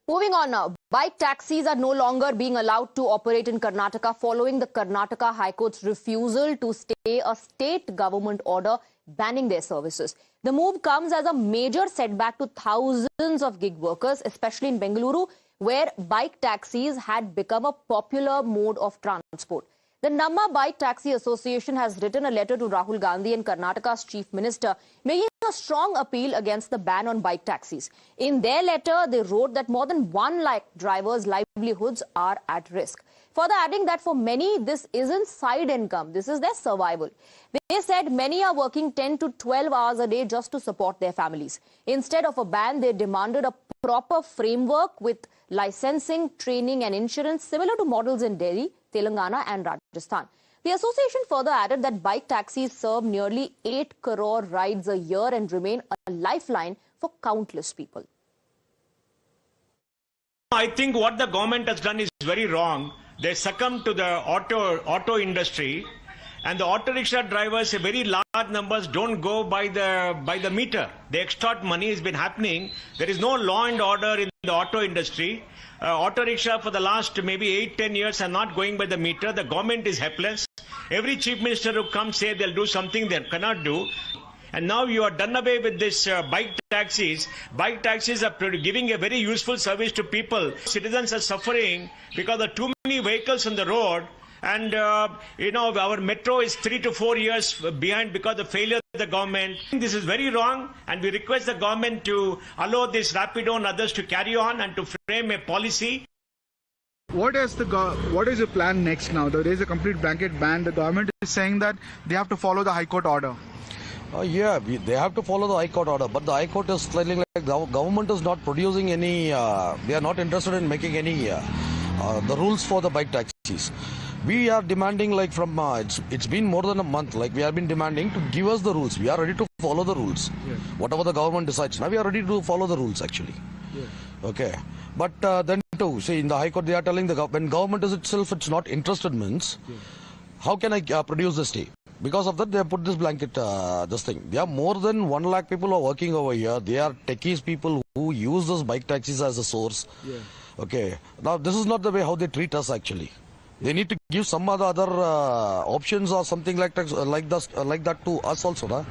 Moving on now, bike taxis are no longer being allowed to operate in Karnataka following the Karnataka High Court's refusal to stay a state government order banning their services. The move comes as a major setback to thousands of gig workers, especially in Bengaluru, where bike taxis had become a popular mode of transport. The Namma Bike Taxi Association has written a letter to Rahul Gandhi and Karnataka's Chief Minister, making a strong appeal against the ban on bike taxis. In their letter, they wrote that more than 1 lakh drivers' livelihoods are at risk. Further adding that for many, this isn't side income, this is their survival. They said many are working 10 to 12 hours a day just to support their families. Instead of a ban, they demanded a proper framework with licensing, training and insurance similar to models in Delhi, Telangana and Rajasthan. The association further added that bike taxis serve nearly 8 crore rides a year and remain a lifeline for countless people. I think what the government has done is very wrong. They succumb to the auto industry, and the auto rickshaw drivers, very large numbers, don't go by the meter. They extort money. Has been happening. There is no law and order in the auto industry. Auto rickshaw for the last maybe 8-10 years are not going by the meter. The government is helpless. Every chief minister who comes say they'll do something they cannot do. And now you are done away with this bike taxis. Bike taxis are giving a very useful service to people. Citizens are suffering because there are too many vehicles on the road. And, our metro is 3 to 4 years behind because of the failure of the government. This is very wrong, and we request the government to allow this Rapido and others to carry on and to frame a policy. What is the plan next now? There is a complete blanket ban. The government is saying that they have to follow the High Court order. They have to follow the High Court order, but the High Court is telling like the government is not producing any, they are not interested in making any, the rules for the bike taxis. We are demanding like from, it's been more than a month, like we have been demanding to give us the rules. We are ready to follow the rules. Yes. Whatever the government decides, now we are ready to follow the rules actually. Yes. Okay. But then too, see in the High Court they are telling when government is itself, it's not interested means, yes. How can I produce this stay? Because of that, they have put this blanket, this thing. There are more than 1 lakh people who are working over here. They are techies people who use those bike taxis as a source. Yeah. Okay. Now, this is not the way how they treat us actually. They need to give some other options or something like that to us also. Nah?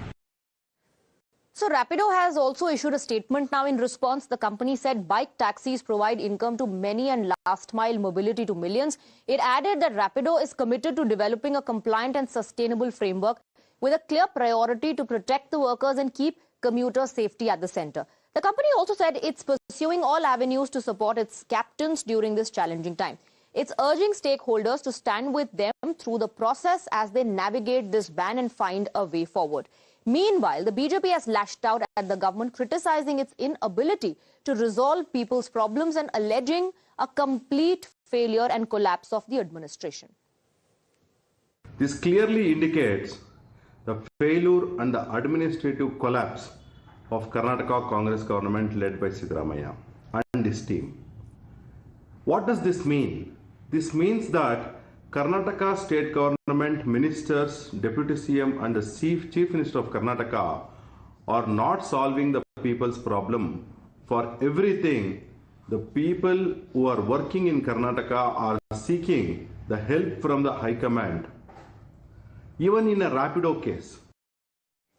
So Rapido has also issued a statement now in response. The company said bike taxis provide income to many and last mile mobility to millions. It added that Rapido is committed to developing a compliant and sustainable framework with a clear priority to protect the workers and keep commuter safety at the center. The company also said it's pursuing all avenues to support its captains during this challenging time. It's urging stakeholders to stand with them through the process as they navigate this ban and find a way forward. Meanwhile, the BJP has lashed out at the government, criticizing its inability to resolve people's problems and alleging a complete failure and collapse of the administration. This clearly indicates the failure and the administrative collapse of Karnataka Congress government led by Siddaramaiah and his team. What does this mean? This means that Karnataka state government ministers, Deputy CM and the Chief Minister of Karnataka are not solving the people's problem. For everything, the people who are working in Karnataka are seeking the help from the High Command, even in a Rapido case.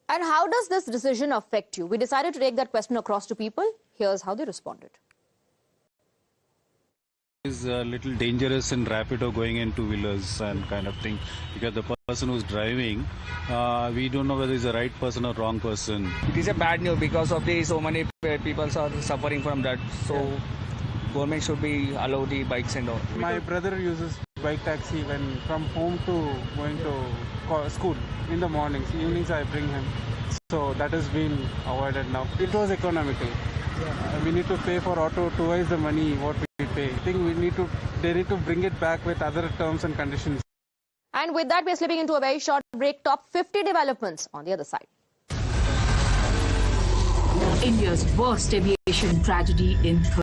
And how does this decision affect you? We decided to take that question across to people. Here's how they responded. Is a little dangerous in Rapido going in two-wheelers and kind of thing, because the person who's driving, we don't know whether he's the right person or wrong person. It is a bad news because of this. So many people are suffering from that. So government should be allow the bikes and all. My brother uses bike taxi when from home to going to school in the mornings. Evenings I bring him. So that has been avoided now. It was economical. We need to pay for auto twice the money what we pay. I think they need to bring it back with other terms and conditions. And with that, we're slipping into a very short break. Top 50 developments on the other side. India's worst aviation tragedy in